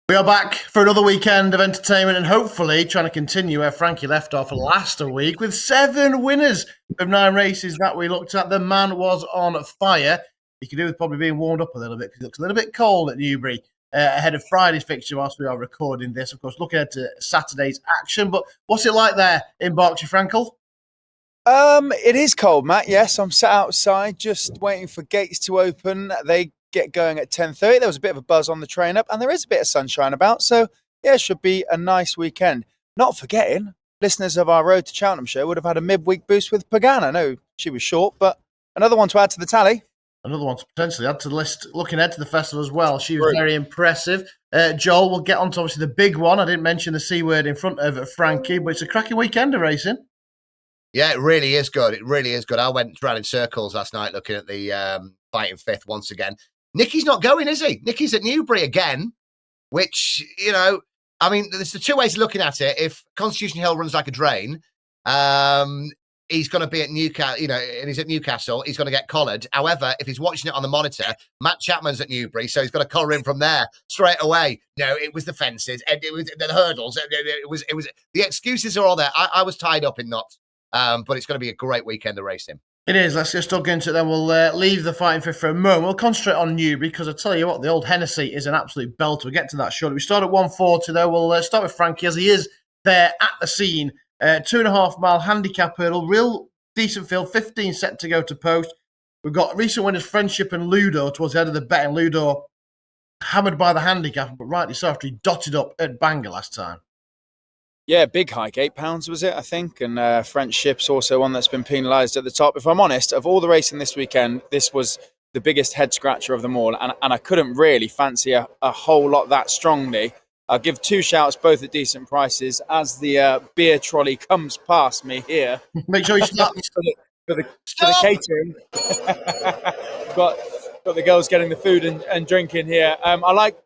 We are back for another weekend of entertainment and hopefully trying to continue where Frankie left off last week with 7 winners of 9 races that we looked at. The man was on fire. You could do with probably being warmed up a little bit because it looks a little bit cold at Newbury ahead of Friday's fixture whilst we are recording this. Of course, looking ahead to Saturday's action. But what's it like there in Berkshire, Frankel? It is cold, Matt. Yes, I'm sat outside just waiting for gates to open. They get going at 10:30. There was a bit of a buzz on the train up, and there is a bit of sunshine about. So, yeah, it should be a nice weekend. Not forgetting, listeners of our Road to Cheltenham show would have had a midweek boost with Pagana. I know she was short, but another one to add to the tally. Another one to potentially add to the list, looking ahead to the festival as well. She was very impressive. Joel, we'll get on to obviously the big one. I didn't mention the C word in front of Frankie, but it's a cracking weekend of racing. Yeah, it really is good. It really is good. I went around in circles last night looking at the fighting fifth once again. Nicky's not going, is he? Nicky's at Newbury again, which, you know, I mean, there's the two ways of looking at it. If Constitution Hill runs like a drain, he's going to be at Newcastle, you know, and he's at Newcastle, he's going to get collared. However, if he's watching it on the monitor, Matt Chapman's at Newbury, so he's got to collar him from there straight away. No, it was the fences, and it was the hurdles. It was the excuses are all there. I was tied up in knots, but it's going to be a great weekend of racing. It is. Let's just dug into it then. We'll leave the fighting fifth for a moment. We'll concentrate on Newbury because I tell you what, the old Hennessy is an absolute belter. We'll get to that shortly. We start at 140 though. We'll start with Frankie as he is there at the scene. 2.5 mile handicap hurdle, real decent field, 15 set to go to post. We've got recent winners Friendship and Ludo towards the end of the betting. Ludo hammered by the handicap, but rightly so after he dotted up at Bangor last time. Yeah, big hike, £8 was it, I think, and Friendship's also one that's been penalised at the top. If I'm honest, of all the racing this weekend, this was the biggest head scratcher of them all, and I couldn't really fancy a whole lot that strongly. I'll give 2 shouts, both at decent prices, as the beer trolley comes past me here. Make sure you stop. for the catering. got the girls getting the food and drinking here. I like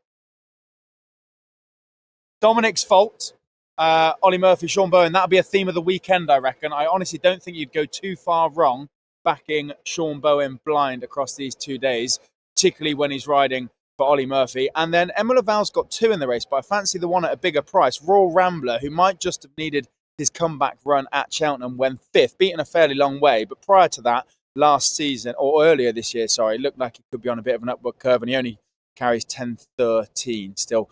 Dominic's Fault. Ollie Murphy, Sean Bowen, that'll be a theme of the weekend, I reckon. I honestly don't think you'd go too far wrong backing Sean Bowen blind across these 2 days, particularly when he's riding for Ollie Murphy. And then Emma Laval's got 2 in the race, but I fancy the one at a bigger price, Royal Rambler, who might just have needed his comeback run at Cheltenham when 5th, beaten a fairly long way. But prior to that, last season, or earlier this year, it looked like he could be on a bit of an upward curve, and he only carries 10.13, still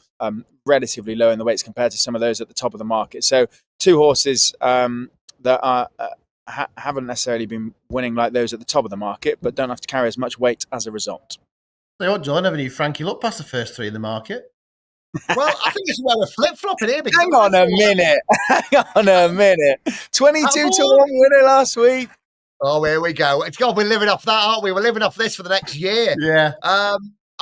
relatively low in the weights compared to some of those at the top of the market. So 2 horses that are, haven't necessarily been winning like those at the top of the market, but don't have to carry as much weight as a result. So what, Joel, I never knew Frankie looked past the first 3 in the market. Well, I think this is where we're flip-flopping here. Hang on a minute. 22 to 1 winner last week. Oh, here we go. It's God, we're living off that, aren't we? We're living off this for the next year. Yeah.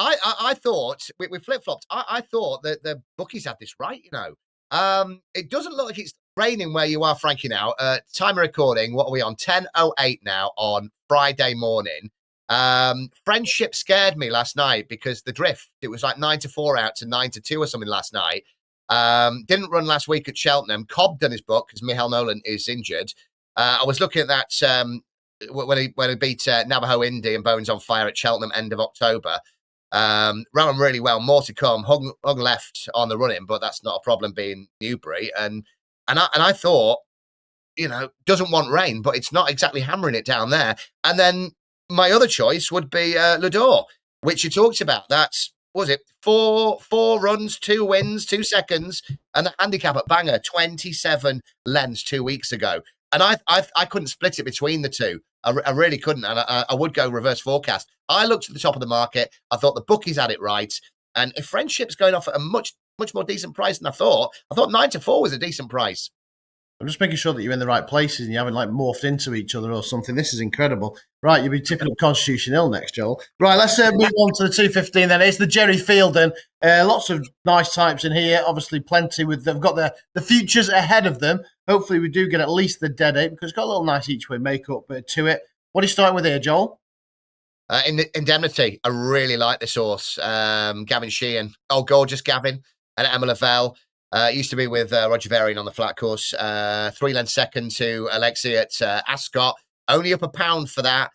I thought we flip-flopped. I thought that the bookies had this right, you know. It doesn't look like it's raining where you are, Frankie, now. Time of recording, what are we on? 10:08 now on Friday morning. Friendship scared me last night because the drift, it was like 9-4 out to 9-2 or something last night. Didn't run last week at Cheltenham. Cobb done his book because Michael Nolan is injured. I was looking at that when he beat Navajo Indy and Bones on Fire at Cheltenham end of October. Ran really well, more to come. Hung left on the running, but that's not a problem being Newbury. And I thought, you know, doesn't want rain, but it's not exactly hammering it down there. And then my other choice would be Lador, which you talked about. That's, what was it, four runs, 2 wins, 2 seconds, and the handicap at Bangor, 27 lengths 2 weeks ago. And I couldn't split it between the two. I really couldn't, and I would go reverse forecast. I looked at the top of the market. I thought the bookies had it right, and if Friendship's going off at a much more decent price than I thought 9-4 was a decent price. I'm just making sure that you're in the right places and you haven't like morphed into each other or something. This is incredible. Right, you'll be tipping up Constitution Hill next, Joel. Right, let's move on to the 215 then. It's the Jerry Fielden. Lots of nice types in here. Obviously, plenty with they've got the futures ahead of them. Hopefully, we do get at least the dead 8 because it's got a little nice each way makeup to it. What are you starting with here, Joel? In the Indemnity, I really like this horse. Gavin Sheehan. Oh, gorgeous Gavin. And Emma Lavelle. Used to be with Roger Varian on the flat course. 3 lengths second to Alexi at Ascot. Only up £1 for that.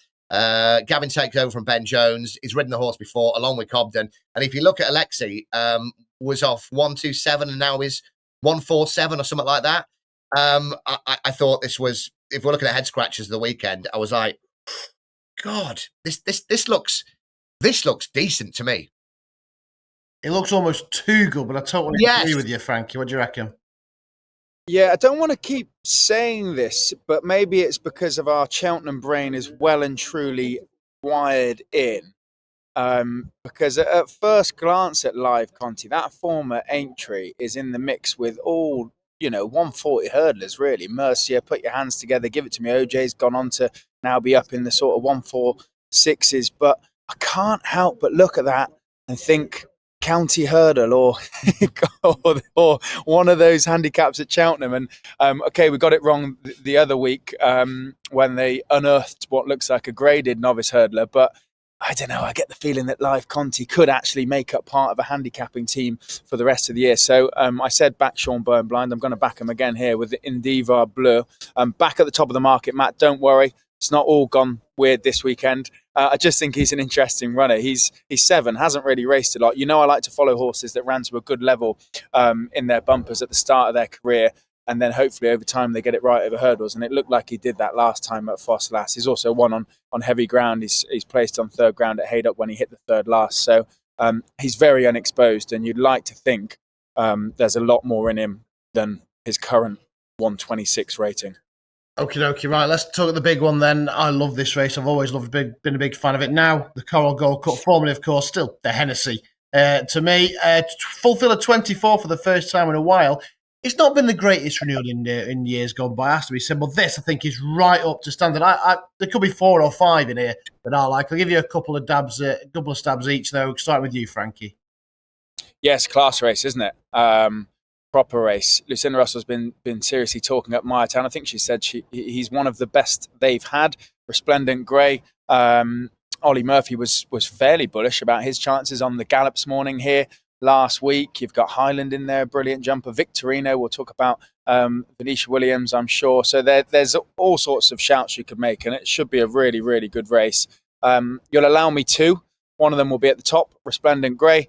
Gavin takes over from Ben Jones. He's ridden the horse before, along with Cobden. And if you look at Alexi, was off 127 and now is 147 or something like that. I thought this was, if we're looking at head scratchers of the weekend, I was like, God, this looks decent to me. It looks almost too good, but I totally agree with you, Frankie. What do you reckon? Yeah, I don't want to keep saying this, but maybe it's because of our Cheltenham brain is well and truly wired in. Because at first glance at live Conti, that former Aintree is in the mix with all, 140 hurdlers, really. Mercier, put your hands together, give it to me. OJ's gone on to now be up in the sort of 146s. But I can't help but look at that and think County Hurdle or one of those handicaps at Cheltenham. And okay, we got it wrong the other week when they unearthed what looks like a graded novice hurdler, but I don't know. I get the feeling that Live Conti could actually make up part of a handicapping team for the rest of the year. So I said back Sean Bowen blind. I'm going to back him again here with the Indiva Bleu. Back at the top of the market, Matt, don't worry. It's not all gone weird this weekend. I just think he's an interesting runner. He's 7, hasn't really raced a lot. I like to follow horses that ran to a good level in their bumpers at the start of their career. And then hopefully over time they get it right over hurdles. And it looked like he did that last time at Fosslas. He's also won on heavy ground. He's placed on third ground at Haydock when he hit the third last. So he's very unexposed. And you'd like to think there's a lot more in him than his current 126 rating. Okie dokie, right, let's talk at the big one then. I love this race. I've always been a big fan of it. Now, the Coral Gold Cup, formerly, of course, still the Hennessy. To me, full fill of 24 for the first time in a while. It's not been the greatest renewal in years gone by, has to be said, but this, I think, is right up to standard. There could be 4 or 5 in here that I like. I'll give you a couple of stabs each, though, starting with you, Frankie. Yes, class race, isn't it? Proper race. Lucinda Russell's been seriously talking up Myertown. I think she said he's one of the best they've had. Resplendent Grey. Ollie Murphy was fairly bullish about his chances on the Gallops morning here last week. You've got Highland in there, brilliant jumper. Victorino, we'll talk about Venetia Williams, I'm sure. So there's all sorts of shouts you could make, and it should be a really, really good race. You'll allow me 2. One of them will be at the top, Resplendent Grey.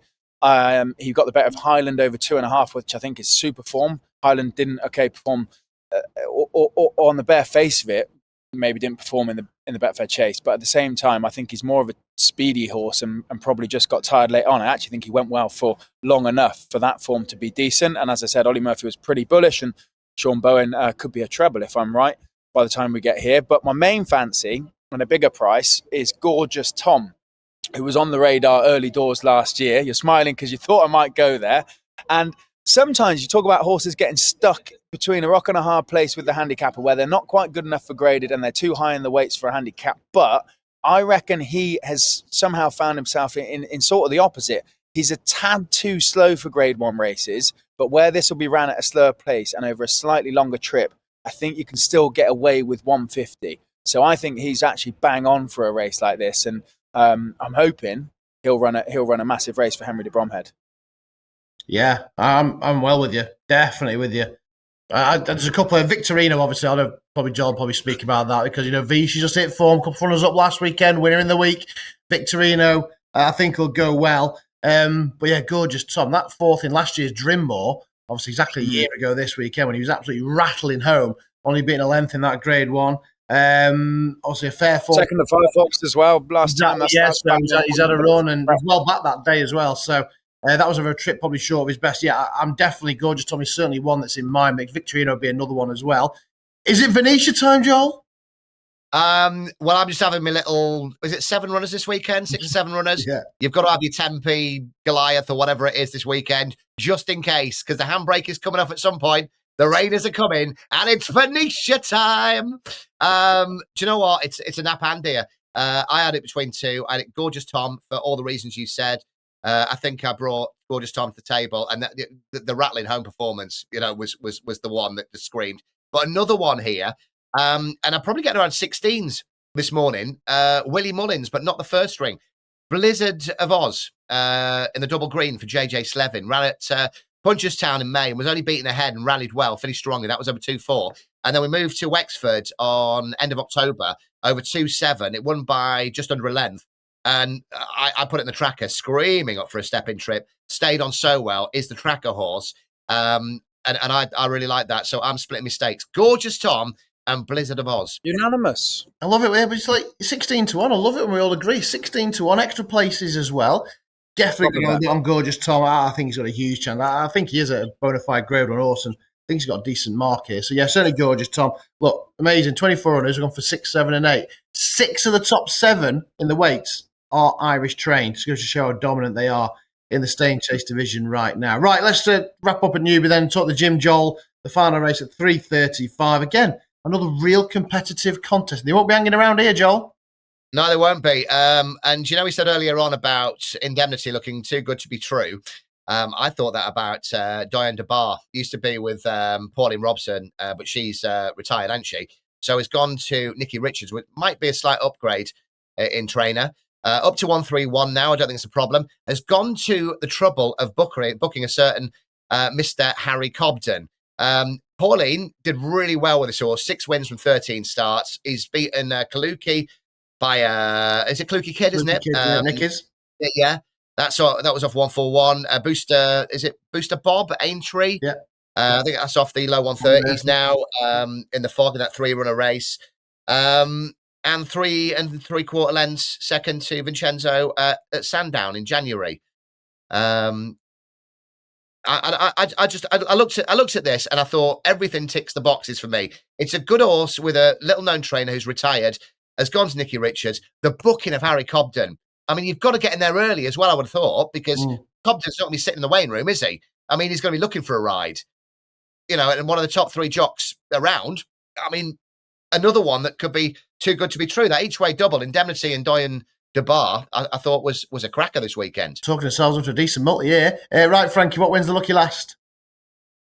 He got the bet of Highland over 2.5, which I think is super form. Highland didn't perform or on the bare face of it. Maybe didn't perform in the Betfred Chase, but at the same time, I think he's more of a speedy horse and probably just got tired late on. I actually think he went well for long enough for that form to be decent. And as I said, Ollie Murphy was pretty bullish, and Sean Bowen could be a treble if I'm right by the time we get here. But my main fancy and a bigger price is Gorgeous Tom, who was on the radar early doors last year. You're smiling because you thought I might go there. And sometimes you talk about horses getting stuck between a rock and a hard place with the handicapper where they're not quite good enough for graded and they're too high in the weights for a handicap. But I reckon he has somehow found himself in sort of the opposite. He's a tad too slow for grade 1 races, but where this will be ran at a slower pace and over a slightly longer trip, I think you can still get away with 150. So I think he's actually bang on for a race like this. And I'm hoping he'll run a massive race for Henry de Bromhead. Yeah, I'm well with you. Definitely with you. There's a couple of Victorino, obviously. I know Joel will probably speak about that because, V, she just hit form, couple of runners up last weekend, winner in the week. Victorino, I think will go well. But yeah, Gorgeous Tom, that 4th in last year's Drimmore, obviously exactly a year ago this weekend when he was absolutely rattling home, only beating a length in that grade 1. Obviously a fair form. Second to Firefox as well last time. Yes, he's had a run and he's well back that day as well. So that was a trip probably short of his best. Yeah, I'm definitely Gorgeous Tom. He's certainly one that's in my mix. Victorino would be another one as well. Is it Venetia time, Joel? Well, I'm just having my little. Is it 7 runners this weekend? 6 or 7 runners. Yeah. You've got to have your Tempe Goliath or whatever it is this weekend, just in case, because the handbrake is coming off at some point. The rainers are coming, and it's Venetia time. Do you know what? It's a nap hand here. I had it between 2. I had it Gorgeous Tom for all the reasons you said. I think I brought Gorgeous Tom to the table, and the rattling home performance, was the one that just screamed. But another one here, and I'm probably getting around 16s this morning. Willie Mullins, but not the first string. Blizzard of Oz in the double green for JJ Slevin. Ran at Punchestown in May and was only beaten ahead and rallied well, finished strongly. That was over 2-4. And then we moved to Wexford on end of October over 2-7. It won by just under a length. And I put it in the tracker, screaming up for a step-in trip. Stayed on so well. Is the tracker horse. And I really like that. So I'm splitting mistakes. Gorgeous Tom and Blizzard of Oz. Unanimous. I love it. But it's like 16 to 1. I love it when we all agree. 16 to 1, extra places as well. Definitely going to on Gorgeous Tom. I think he's got a huge chance. I think he is a bona fide grade 1 horse, and I think he's got a decent mark here. So, yeah, certainly Gorgeous Tom. Look, amazing. 24 runners. We've gone for 6, 7, and 8. 6 of the top 7 in the weights are Irish trained. Just goes to show how dominant they are in the stay and chase division right now. Right, let's wrap up at Newbury then and talk the Jim Joel, the final race at 3:35. Again, another real competitive contest. They won't be hanging around here, Joel. No, they won't be. And we said earlier on about Indemnity looking too good to be true. I thought that about Diane DeBar. Used to be with Pauline Robson, but she's retired, hasn't she? So it's gone to Nikki Richards, which might be a slight upgrade in trainer. Up to 131 now. I don't think it's a problem. Has gone to the trouble of booking a certain Mr. Harry Cobden. Pauline did really well with this horse. 6 wins from 13 starts. He's beaten Kaluki by is it Kaluki Kid, isn't it? Nicky's. Yeah. That was off 141. Booster, is it Booster Bob Aintree? Yeah. I think that's off the low 130. He's now in the fog in that 3-runner race. And 3 3/4 lengths second to Vincenzo at Sandown in January. I looked at this and I thought everything ticks the boxes for me. It's a good horse with a little known trainer who's retired, has gone to Nikki Richards. The booking of Harry Cobden. I mean, you've got to get in there early as well, I would have thought, because Cobden's not going to be sitting in the weighing room, is he? I mean, he's going to be looking for a ride. And one of the top 3 jocks around. I mean, another one that could be too good to be true. That each-way double, Indemnity and Diane DeBar, I thought was a cracker this weekend. Talking ourselves up to a decent multi here. Right, Frankie, what wins the lucky last?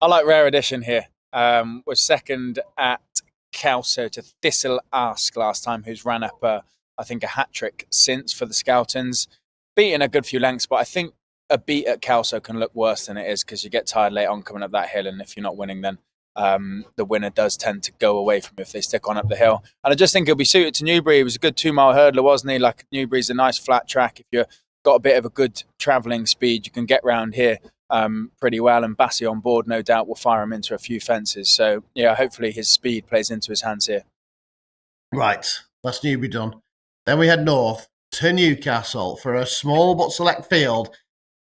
I like Rare Edition here. Was second at Kelso to Thistle Ask last time, who's ran up, I think, a hat-trick since for the Scoutons. Beaten a good few lengths, but I think a beat at Kelso can look worse than it is because you get tired late on coming up that hill, and if you're not winning, then the winner does tend to go away from you if they stick on up the hill. And I just think he'll be suited to Newbury. He was a good 2-mile hurdler, wasn't he? Like, Newbury's a nice flat track. If you've got a bit of a good travelling speed, you can get round here pretty well. And Bassi on board, no doubt, will fire him into a few fences. So, yeah, hopefully his speed plays into his hands here. Right, that's Newbury done. Then we head north to Newcastle for a small but select field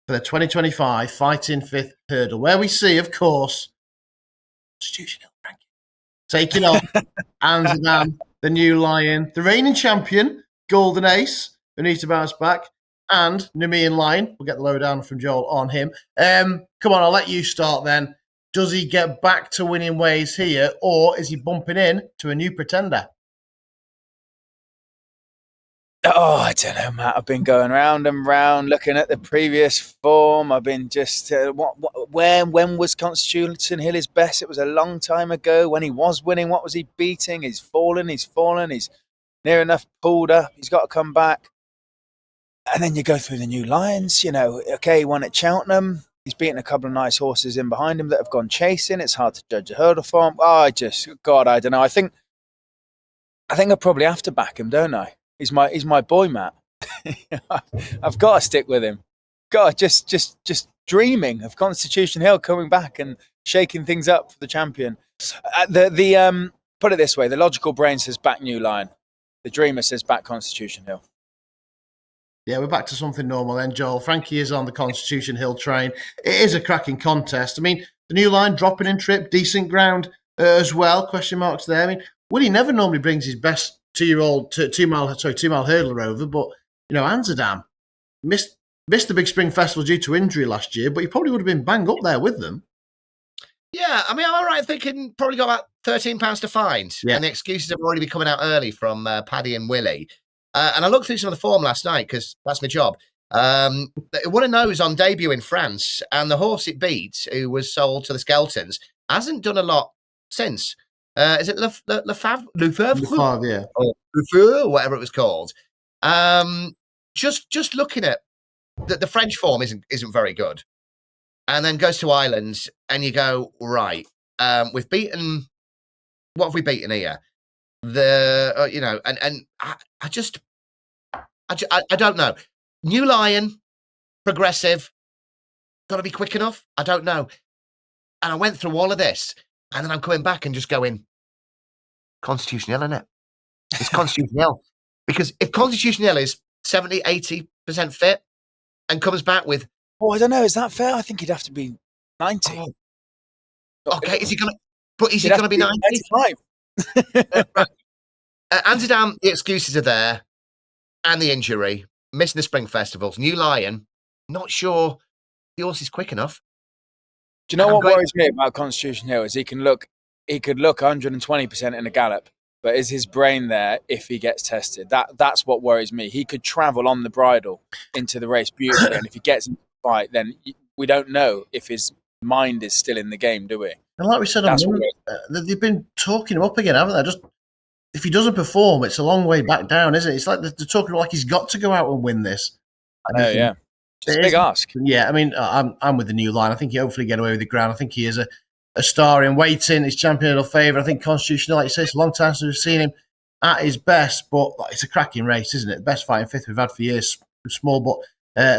for the 2025 Fighting Fifth Hurdle, where we see, of course, Constitution Hill, Frankie, taking on Amsterdam, the new lion, the reigning champion, Golden Ace, who needs to bounce back, and Nemean Lion. We'll get the lowdown from Joel on him. Come on, I'll let you start then. Does he get back to winning ways here, or is he bumping in to a new pretender? Oh, I don't know, Matt. I've been going round and round, looking at the previous form. I've been just, when was Constitution Hill his best? It was a long time ago. When he was winning, what was he beating? He's fallen. He's near enough pulled up. He's got to come back. And then you go through the new lions. Okay, he won at Cheltenham. He's beaten a couple of nice horses in behind him that have gone chasing. It's hard to judge a hurdle form. I don't know. I think I probably have to back him, don't I? He's my boy, Matt. I've got to stick with him. God, just dreaming of Constitution Hill coming back and shaking things up for the champion. Put it this way: the logical brain says back New Lion. The dreamer says back Constitution Hill. Yeah, we're back to something normal then, Joel. Frankie is on the Constitution Hill train. It is a cracking contest. I mean, the new line dropping in trip, decent ground as well. Question marks there. I mean, Willie never normally brings his best 2-year-old 2-mile hurdler over, but Amsterdam missed the big spring festival due to injury last year, but he probably would have been bang up there with them. Yeah, I mean, I'm all right thinking probably got about £13 to find, and the excuses have already been coming out early from Paddy and Willie. And I looked through some of the form last night because that's my job. One of those on debut in France, and the horse it beat, who was sold to the Skeltons, hasn't done a lot since. Is it Lefebvre? Yeah. Or Lefebvre, whatever it was called. Just looking at the French form isn't very good. And then goes to Ireland, and you go, right, we've beaten, what have we beaten here? And I I don't know. New Lion, progressive, got to be quick enough. I don't know. And I went through all of this, and then I'm coming back and just going, Constitution Hill, innit? It's Constitution Hill. Because if Constitution Hill is 70, 80% fit and comes back with... Oh, I don't know. Is that fair? I think he'd have to be 90. Oh, okay, is he going to... But is he going to be 90? 95. Right. Amsterdam, the excuses are there, and the injury, missing the spring festivals. New Lion, not sure the horse is quick enough. Do you know what worries me about Constitution Hill is he could look 120% in a gallop, but is his brain there if he gets tested? That's what worries me. He could travel on the bridle into the race beautifully, and if he gets into the fight, then we don't know if his mind is still in the game, do we? And like we said, they've been talking him up again, haven't they? Just if he doesn't perform, it's a long way back down, isn't it? It's like they're talking like he's got to go out and win this. I know, yeah. It's a big ask. Yeah, I mean, I'm with the New Line. I think he'll hopefully get away with the ground. I think he is a star in waiting. He's champional favourite. I think Constitutional, like you say, it's a long time since we've seen him at his best, but it's a cracking race, isn't it? The best fighting fifth we've had for years. Small but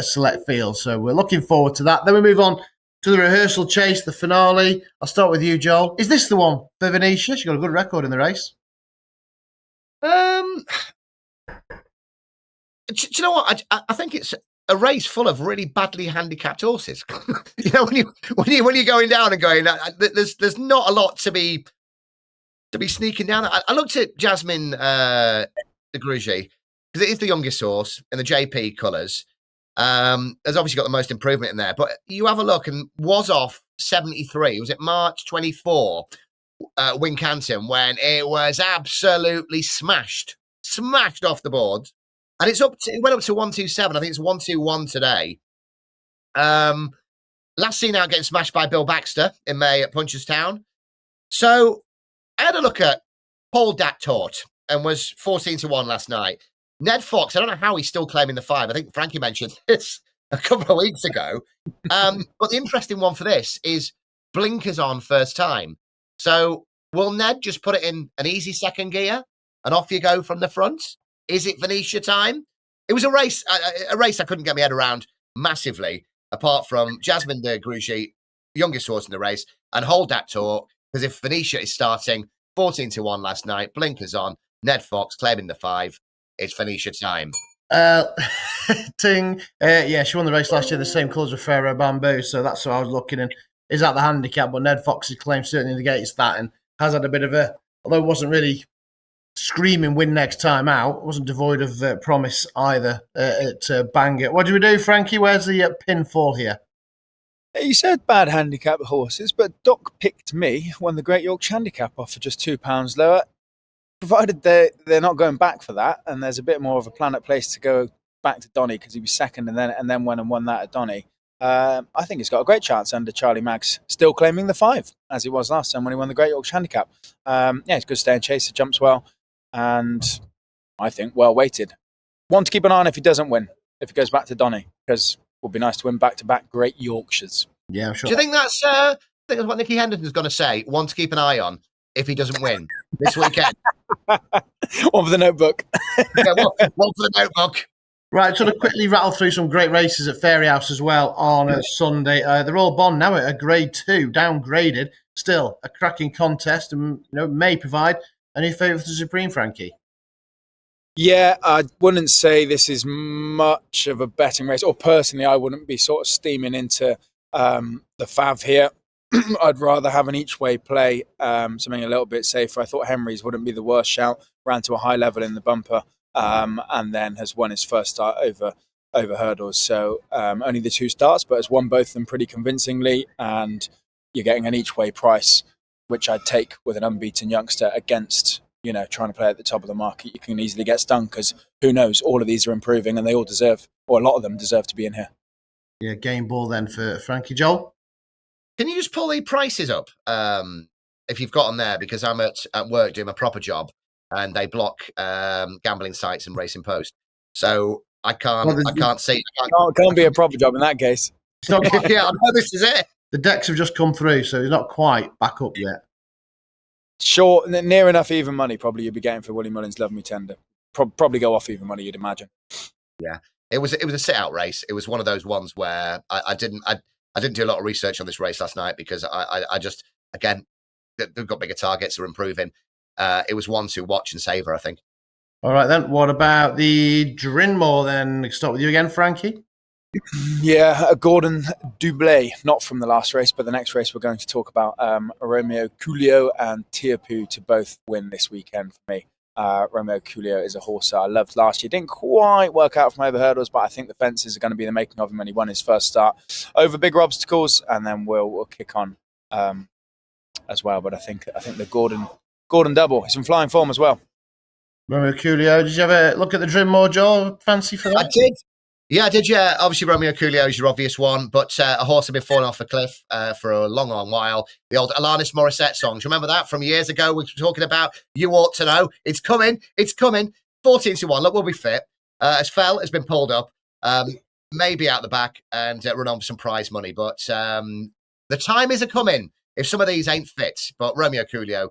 select field. So we're looking forward to that. Then we move on to the rehearsal chase, the finale. I'll start with you, Joel. Is this the one for Venetia? She's got a good record in the race. Do you know what? I think it's a race full of really badly handicapped horses. You know, when you're going down and going, there's not a lot to be sneaking down. I looked at Jasmine de Grugy because it is the youngest horse in the JP colours. Has obviously got the most improvement in there, but you have a look and was off 73. Was it March 24? Wincanton, when it was absolutely smashed off the board, and it went up to 127. I think it's 121 today. Last seen out getting smashed by Bill Baxter in May at Punchestown. So I had a look at Paul Dattort and was 14-1 last night. Ned Fox, I don't know how he's still claiming the 5. I think Frankie mentioned this a couple of weeks ago. But the interesting one for this is blinkers on first time. So will Ned just put it in an easy second gear and off you go from the front? Is it Venetia time? It was a race I couldn't get my head around massively, apart from Jasmine de Grugy, youngest horse in the race, and Hold That Talk, because if Venetia is starting 14-1 last night, blinkers on, Ned Fox claiming the 5, it's Venetia time. Ting. Yeah, she won the race last year, the same colours with Pharaoh Bamboo, so that's what I was looking in. Is that the handicap? But Ned Fox's claim certainly negates that and has had a bit of although it wasn't really screaming win next time out, it wasn't devoid of promise either at Bangor. What do we do, Frankie? Where's the pinfall here? You said bad handicap horses, but Doc picked me when the Great Yorkshire Handicap off for just £2 lower, provided they're not going back for that, and there's a bit more of a plan at place to go back to Donny because he was second and then went and won that at Donny. I think he's got a great chance under Charlie Maggs, still claiming the 5 as he was last time when he won the Great Yorkshire Handicap. He's good stay and chaser, jumps well, and I think well weighted. One to keep an eye on if he doesn't win, if he goes back to Donny, because it would be nice to win back-to-back Great Yorkshires. Yeah, I'm sure. Do you think that's what Nicky Henderson's going to say? One to keep an eye on if he doesn't win this weekend. One for the notebook. Yeah, one for the notebook. Right, sort of quickly rattle through some great races at Fairyhouse as well on Sunday. They're all Bond now at a grade 2, downgraded. Still a cracking contest, and may provide a new favourite for the Supreme, Frankie. Yeah, I wouldn't say this is much of a betting race, or personally, I wouldn't be sort of steaming into the Fav here. I'd rather have an each-way play, something a little bit safer. I thought Henry's wouldn't be the worst shout. Ran to a high level in the bumper, and then has won his first start over hurdles. So only the 2 starts, but has won both of them pretty convincingly. And you're getting an each-way price, which I'd take with an unbeaten youngster against, trying to play at the top of the market. You can easily get stung because who knows? All of these are improving, and they all deserve, or a lot of them deserve, to be in here. Yeah, game ball then for Frankie. Joel? Can you just pull the prices up if you've got them there? Because I'm at work doing my proper job, and they block gambling sites and Racing Post, so I can't see. It can't be a proper job in that case. Yeah, I know this is it. The decks have just come through, so he's not quite back up yet. Sure, near enough even money probably you'd be getting for Willie Mullins' Love Me Tender. Probably go off even money, you'd imagine. Yeah, it was a sit out race. It was one of those ones where I didn't do a lot of research on this race last night because I just, again, they've got bigger targets, they're improving. It was one to watch and savour, I think. All right, then. What about the Drinmore, then? Start with you again, Frankie. Yeah, Gordon Dublé, not from the last race, but the next race we're going to talk about. Romeo Coolio and Tiapu to both win this weekend for me. Romeo Coolio is a horse I loved last year. Didn't quite work out from over hurdles, but I think the fences are going to be the making of him when he won his first start over bigger obstacles, and then we'll kick on as well. But I think the Gordon double is in flying form as well. Romeo Coolio, did you have a look at the Drinmore, Joe? Fancy for that? I did. Yeah, I did. Yeah, obviously Romeo Coolio is your obvious one, but a horse had been falling off a cliff for a long, long while. The old Alanis Morissette songs. Remember that from years ago? We were talking about You Ought to Know. It's coming. 14-1. Look, we'll be fit. Has been pulled up. Maybe out the back and run on for some prize money. But the time is a coming if some of these ain't fit. But Romeo Coolio,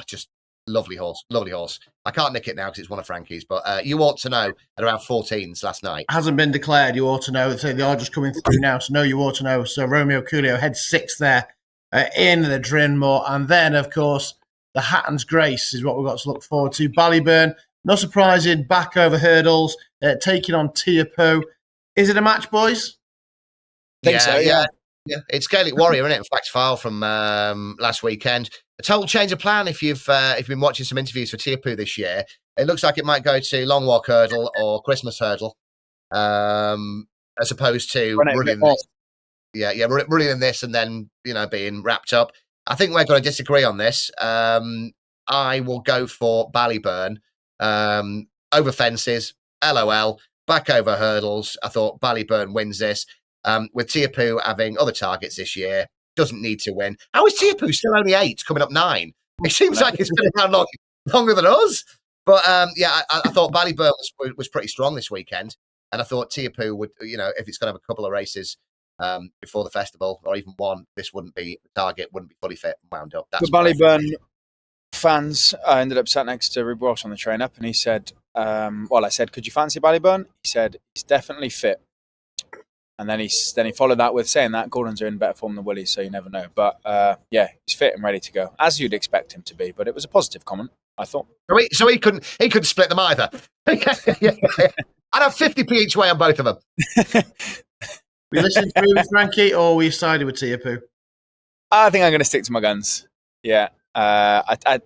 just lovely horse. I can't nick it now because it's one of Frankie's, but You Ought to Know at around 14s last night. Hasn't been declared, You Ought to Know. They are just coming through now, so no, You Ought to Know. So Romeo Coolio heads 6th there in the Drinmore. And then, of course, the Hatton's Grace is what we've got to look forward to. Ballyburn, no surprising, back over hurdles, taking on Tiapu. Is it a match, boys? I think so, yeah. It's Gaelic Warrior, isn't it? Fact file from last weekend. A total change of plan if you've been watching some interviews for Tiapu this year. It looks like it might go to Long Walk Hurdle or Christmas Hurdle, as opposed to running this. Running in this and then being wrapped up. I think we're going to disagree on this. I will go for Ballyburn over fences. LOL, back over hurdles. I thought Ballyburn wins this. With Tiapu having other targets this year, doesn't need to win. How is Tiapu still only 8, coming up 9? It seems like it's been around longer than us. But I thought Ballyburn was pretty strong this weekend, and I thought Tiapu would, if it's going to have a couple of races before the festival, or even one, this wouldn't be the target, wouldn't be fully fit and wound up. The Ballyburn fans ended up sat next to Rib Walsh on the train up, and he said, I said, could you fancy Ballyburn? He said, he's definitely fit. And then he followed that with saying that Gordon's are in better form than Willie, so you never know. But he's fit and ready to go, as you'd expect him to be. But it was a positive comment, I thought. So he couldn't split them either. I'd have 50p each way on both of them. We listened through with Frankie, or we sided with Tiapu? I think I'm going to stick to my guns. Yeah, but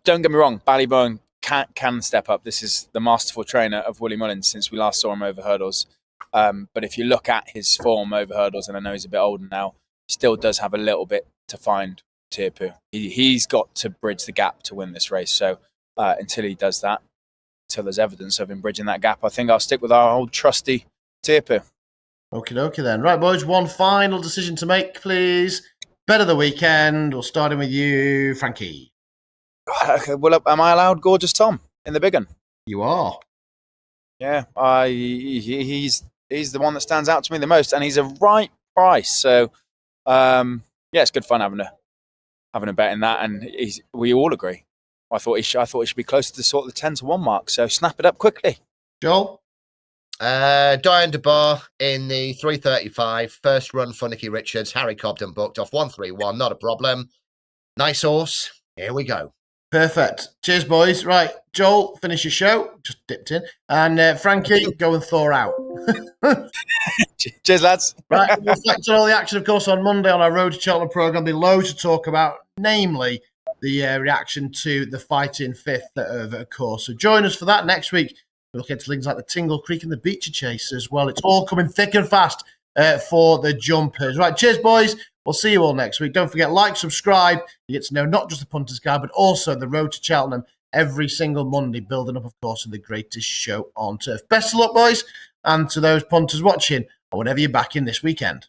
don't get me wrong, Ballyburn can step up. This is the masterful trainer of Willie Mullins since we last saw him over hurdles. But if you look at his form over hurdles, and I know he's a bit older now, he still does have a little bit to find Tiapu. He's got to bridge the gap to win this race. So until he does that, until there's evidence of him bridging that gap, I think I'll stick with our old trusty Tiapu. Okie dokie then. Right, boys, one final decision to make, please. Bet of the weekend. We'll start in with you, Frankie. Well, am I allowed Gorgeous Tom in the big one? You are. Yeah, he's the one that stands out to me the most, and he's a right price. So, it's good fun having a bet in that, and we all agree. I thought he should be closer to sort of the 10-1 mark. So snap it up quickly, Joel. Diane DeBar in the 3:35 first run for Nicky Richards. Harry Cobden booked off 131. Not a problem. Nice horse. Here we go. Perfect. Cheers, boys. Right, Joel, finish your show. Just dipped in. And Frankie, go and thaw out. Cheers, lads. Right, we'll reflect on all the action, of course, on Monday on our Road to Cheltenham programme. There'll be loads to talk about, namely the reaction to the Fighting Fifth of course. So join us for that next week. We'll look into things like the Tingle Creek and the Beecher Chase as well. It's all coming thick and fast for the jumpers. Right, cheers, boys. We'll see you all next week. Don't forget, like, subscribe. You get to know not just the Punters Guide, but also the Road to Cheltenham every single Monday, building up, of course, to the greatest show on turf. Best of luck, boys, and to those punters watching, or whatever you're backing this weekend.